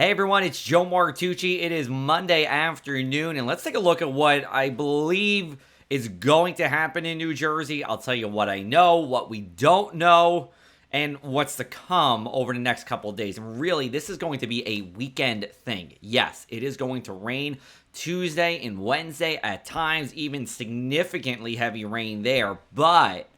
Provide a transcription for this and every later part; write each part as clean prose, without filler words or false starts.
Hey everyone, it's Joe Martucci. It is Monday afternoon, and let's take a look at what I believe is going to happen in New Jersey. I'll tell you what I know, what we don't know, and what's to come over the next couple of days. And really, this is going to be a weekend thing. Yes, it is going to rain Tuesday and Wednesday, at times even significantly heavy rain there, but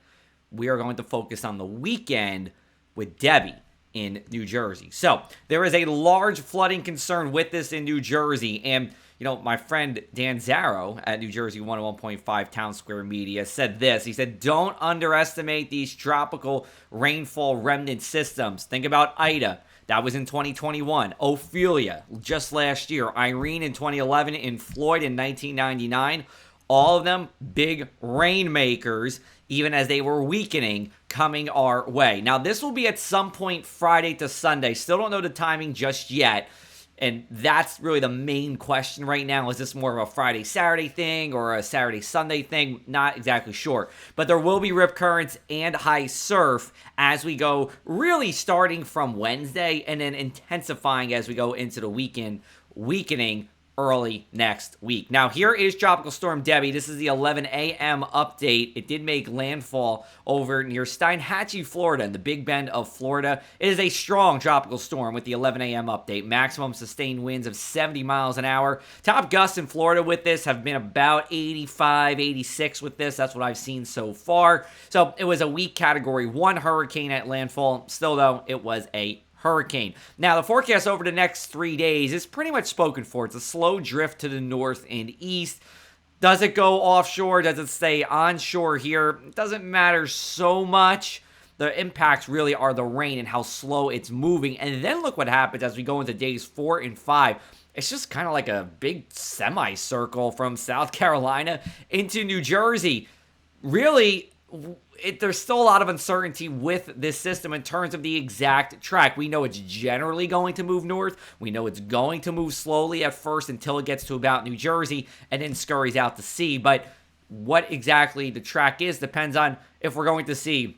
we are going to focus on the weekend with Debby in New Jersey. So there is a large flooding concern with this in New Jersey. And, my friend Dan Zarrow at New Jersey 101.5 Town Square Media said this. He said, don't underestimate these tropical rainfall remnant systems. Think about Ida. That was in 2021. Ophelia just last year. Irene in 2011 and Floyd in 1999. All of them big rainmakers, even as they were weakening, coming our way. Now, this will be at some point Friday to Sunday. Still don't know the timing just yet. And that's really the main question right now. Is this more of a Friday-Saturday thing or a Saturday-Sunday thing? Not exactly sure. But there will be rip currents and high surf as we go, really starting from Wednesday and then intensifying as we go into the weekend, weakening early next week. Now, here is Tropical Storm Debby. This is the 11 a.m. update. It did make landfall over near Steinhatchee, Florida, in the Big Bend of Florida. It is a strong tropical storm with the 11 a.m. update. Maximum sustained winds of 70 miles an hour. Top gusts in Florida with this have been about 85, 86 with this. That's what I've seen so far. So it was a weak Category 1 hurricane at landfall. Still, though, it was a hurricane. Now, the forecast over the next 3 days is pretty much spoken for. It's a slow drift to the north and east. Does it go offshore? Does it stay onshore here? It doesn't matter so much. The impacts really are the rain and how slow it's moving. And then look what happens as we go into days 4 and 5. It's just kind of like a big semicircle from South Carolina into New Jersey. Really, there's still a lot of uncertainty with this system in terms of the exact track. We know it's generally going to move north. We know it's going to move slowly at first until it gets to about New Jersey and then scurries out to sea. But what exactly the track is depends on if we're going to see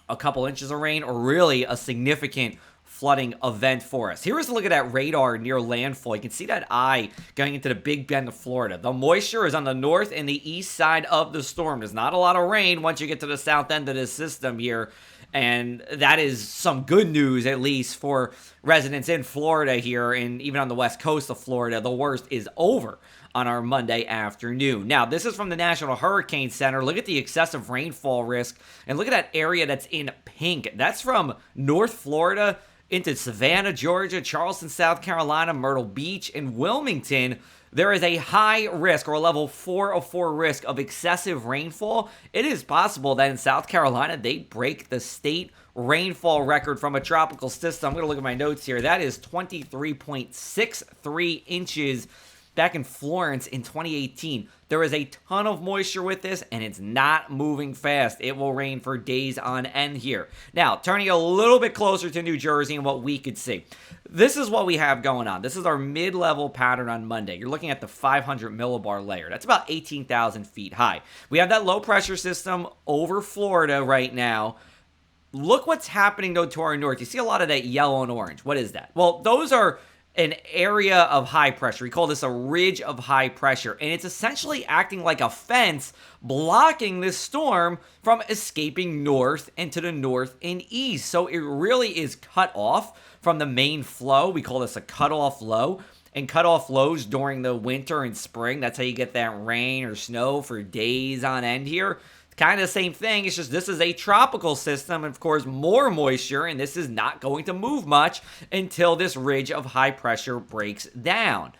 a couple inches of rain or really a significant flooding event for us. Here is a look at that radar near landfall. You can see that eye going into the Big Bend of Florida. The moisture is on the north and the east side of the storm. There's not a lot of rain once you get to the south end of this system here. And that is some good news, at least for residents in Florida here and even on the west coast of Florida. The worst is over on our Monday afternoon. Now, this is from the National Hurricane Center. Look at the excessive rainfall risk and look at that area that's in pink. That's from North Florida into Savannah, Georgia, Charleston, South Carolina, Myrtle Beach, and Wilmington. There is a high risk or a level 4 of 4 risk of excessive rainfall. It is possible that in South Carolina, they break the state rainfall record from a tropical system. I'm going to look at my notes here. That is 23.63 inches back in Florence in 2018. There is a ton of moisture with this, and it's not moving fast. It will rain for days on end here. Now, turning a little bit closer to New Jersey and what we could see. This is what we have going on. This is our mid-level pattern on Monday. You're looking at the 500 millibar layer. That's about 18,000 feet high. We have that low-pressure system over Florida right now. Look what's happening, though, to our north. You see a lot of that yellow and orange. What is that? Well, those are an area of high pressure. We call this a ridge of high pressure, and it's essentially acting like a fence blocking this storm from escaping north into the north and east. So it really is cut off from the main flow. We call this a cutoff low, and cutoff lows during the winter and spring, that's how you get that rain or snow for days on end here. Kind of the same thing. It's just this is a tropical system, and of course, more moisture, and this is not going to move much until this ridge of high pressure breaks down.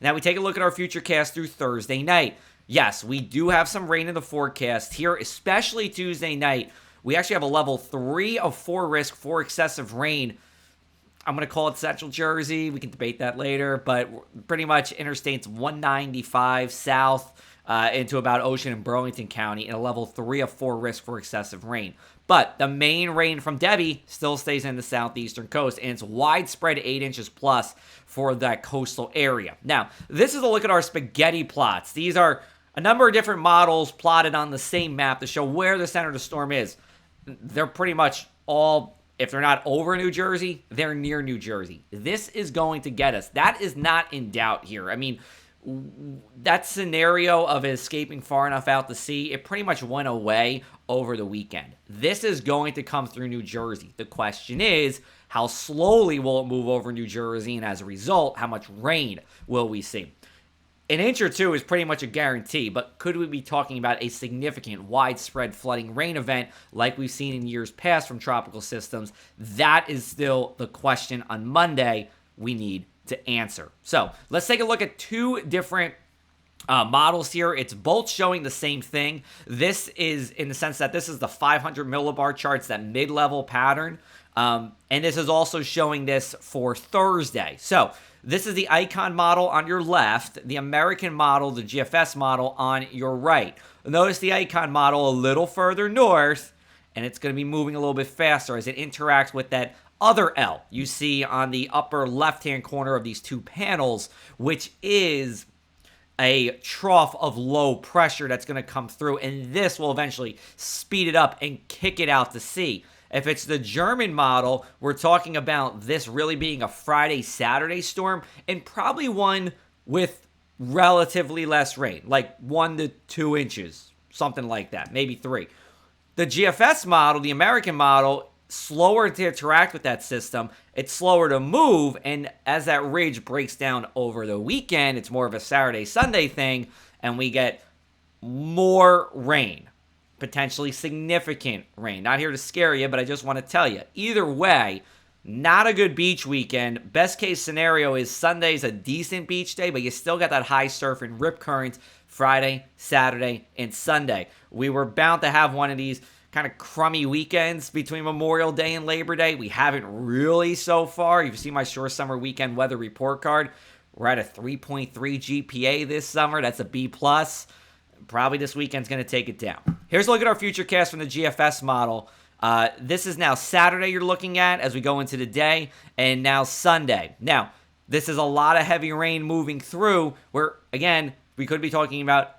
Now, we take a look at our Futurecast through Thursday night. Yes, we do have some rain in the forecast here, especially Tuesday night. We actually have a level 3 of 4 risk for excessive rain. I'm going to call it Central Jersey. We can debate that later, but pretty much interstates 195 south into about Ocean and Burlington County in a level 3 of 4 risk for excessive rain. But the main rain from Debby still stays in the southeastern coast, and it's widespread 8 inches plus for that coastal area. Now, this is a look at our spaghetti plots. These are a number of different models plotted on the same map to show where the center of the storm is. They're pretty much all if they're not over New Jersey, they're near New Jersey. This is going to get us. That is not in doubt here. I mean, that scenario of escaping far enough out to sea, it pretty much went away over the weekend. This is going to come through New Jersey. The question is, how slowly will it move over New Jersey? And as a result, how much rain will we see? An inch or two is pretty much a guarantee, but could we be talking about a significant widespread flooding rain event like we've seen in years past from tropical systems? That is still the question on Monday we need to answer. So let's take a look at two different models here. It's both showing the same thing. This is in the sense that this is the 500 millibar charts, that mid-level pattern. And this is also showing this for Thursday. So this is the icon model on your left, the American model, the GFS model on your right. Notice the icon model a little further north, and it's going to be moving a little bit faster as it interacts with that other L you see on the upper left-hand corner of these two panels, which is a trough of low pressure that's going to come through, and this will eventually speed it up and kick it out to sea. If it's the German model, we're talking about this really being a Friday-Saturday storm, and probably one with relatively less rain, like 1 to 2 inches, something like that, maybe 3. The GFS model, the American model, slower to interact with that system. It's slower to move, and as that ridge breaks down over the weekend, it's more of a Saturday-Sunday thing, and we get more rain. Potentially significant rain. Not here to scare you, but I just want to tell you. Either way, not a good beach weekend. Best case scenario is Sunday's a decent beach day, but you still got that high surf and rip currents Friday, Saturday, and Sunday. We were bound to have one of these kind of crummy weekends between Memorial Day and Labor Day. We haven't really so far. You've seen my short summer weekend weather report card. We're at a 3.3 GPA this summer. That's a B+. Probably this weekend's going to take it down. Here's a look at our Futurecast from the GFS model. This is now Saturday you're looking at as we go into the day, and now Sunday. Now, this is a lot of heavy rain moving through where, again, we could be talking about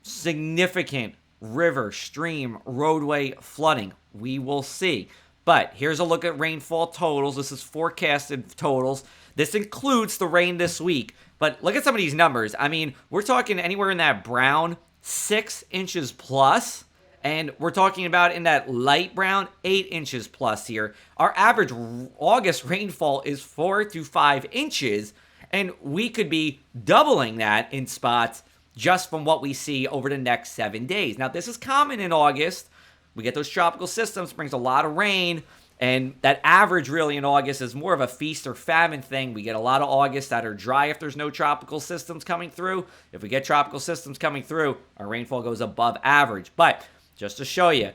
significant river, stream, roadway flooding. We will see. But here's a look at rainfall totals. This is forecasted totals. This includes the rain this week. But look at some of these numbers. I mean, we're talking anywhere in that brown, 6 inches plus. And we're talking about in that light brown, 8 inches plus here. Our average August rainfall is 4 to 5 inches. And we could be doubling that in spots just from what we see over the next 7 days. Now, this is common in August. We get those tropical systems, brings a lot of rain. And that average really in August is more of a feast or famine thing. We get a lot of August that are dry if there's no tropical systems coming through. If we get tropical systems coming through, our rainfall goes above average. But just to show you,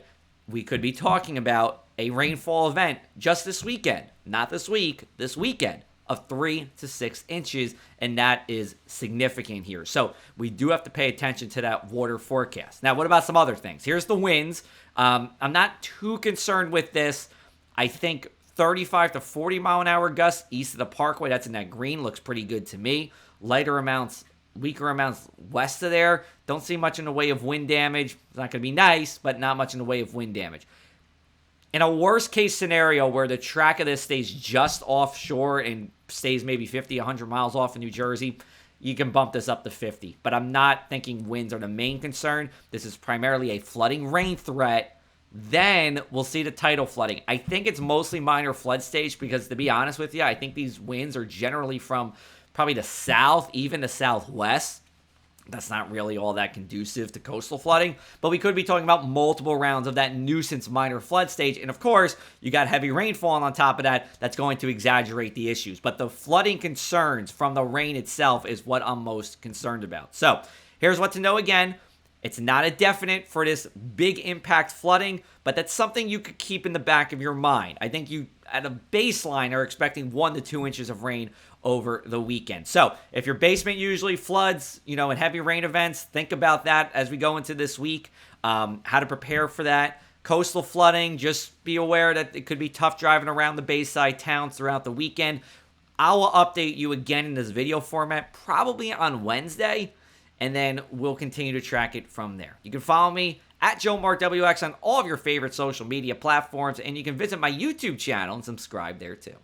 we could be talking about a rainfall event just this weekend, not this week, this weekend, of 3 to 6 inches, and that is significant here. So we do have to pay attention to that water forecast. Now, what about some other things? Here's the winds. I'm not too concerned with this. I think 35 to 40 mile an hour gusts east of the Parkway, that's in that green, looks pretty good to me. Lighter amounts, weaker amounts west of there. Don't see much in the way of wind damage. It's not going to be nice, but not much in the way of wind damage. In a worst case scenario where the track of this stays just offshore and stays maybe 50, 100 miles off of New Jersey, you can bump this up to 50. But I'm not thinking winds are the main concern. This is primarily a flooding rain threat. Then we'll see the tidal flooding. I think it's mostly minor flood stage because, to be honest with you, I think these winds are generally from probably the south, even the southwest. That's not really all that conducive to coastal flooding, but we could be talking about multiple rounds of that nuisance minor flood stage. And of course, you got heavy rainfall on top of that. That's going to exaggerate the issues. But the flooding concerns from the rain itself is what I'm most concerned about. So here's what to know again. It's not a definite for this big impact flooding, but that's something you could keep in the back of your mind. I think you, at a baseline, are expecting 1 to 2 inches of rain over the weekend. So if your basement usually floods, in heavy rain events, think about that as we go into this week, how to prepare for that. Coastal flooding, just be aware that it could be tough driving around the bayside towns throughout the weekend. I will update you again in this video format, probably on Wednesday, and then we'll continue to track it from there. You can follow me at JoeMarkWX on all of your favorite social media platforms, and you can visit my YouTube channel and subscribe there too.